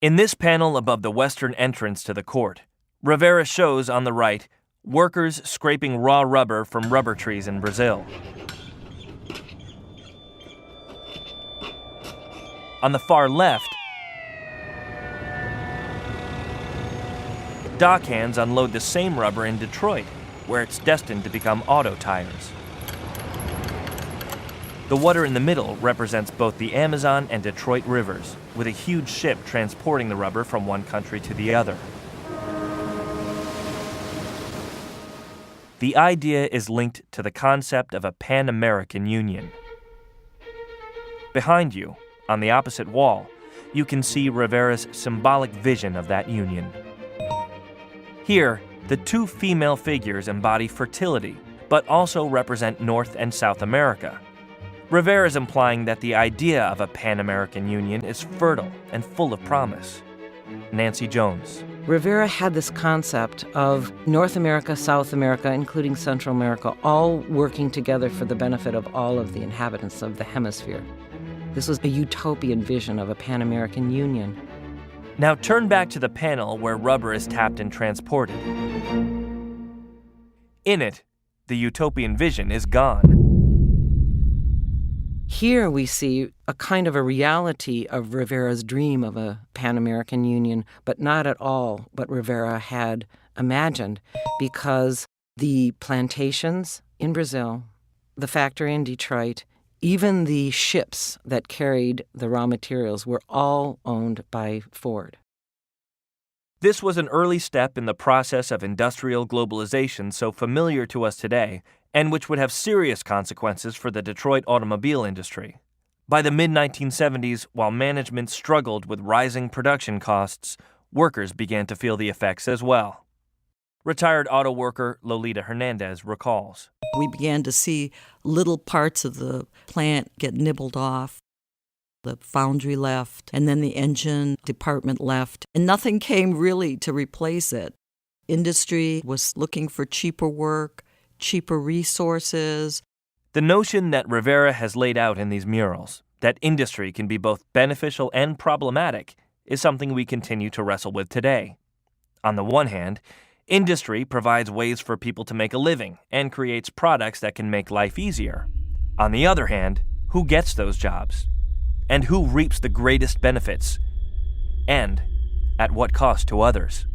In this panel above the western entrance to the court, Rivera shows on the right workers scraping raw rubber from rubber trees in Brazil. On the far left, dock hands unload the same rubber in Detroit, where it's destined to become auto tires. The water in the middle represents both the Amazon and Detroit rivers, with a huge ship transporting the rubber from one country to the other. The idea is linked to the concept of a Pan-American Union. Behind you, on the opposite wall, you can see Rivera's symbolic vision of that union. Here, the two female figures embody fertility, but also represent North and South America. Rivera is implying that the idea of a Pan-American Union is fertile and full of promise. Nancy Jones. Rivera had this concept of North America, South America, including Central America, all working together for the benefit of all of the inhabitants of the hemisphere. This was a utopian vision of a Pan-American Union. Now turn back to the panel where rubber is tapped and transported. In it, the utopian vision is gone. Here we see a kind of a reality of Rivera's dream of a Pan-American Union, but not at all what Rivera had imagined, because the plantations in Brazil, the factory in Detroit, even the ships that carried the raw materials were all owned by Ford. This was an early step in the process of industrial globalization so familiar to us today, and which would have serious consequences for the Detroit automobile industry. By the mid-1970s, while management struggled with rising production costs, workers began to feel the effects as well. Retired auto worker Lolita Hernandez recalls. We began to see little parts of the plant get nibbled off. The foundry left, and then the engine department left, and nothing came really to replace it. Industry was looking for cheaper work, cheaper resources. The notion that Rivera has laid out in these murals, that industry can be both beneficial and problematic, is something we continue to wrestle with today. On the one hand, industry provides ways for people to make a living and creates products that can make life easier. On the other hand, who gets those jobs? And who reaps the greatest benefits? And at what cost to others?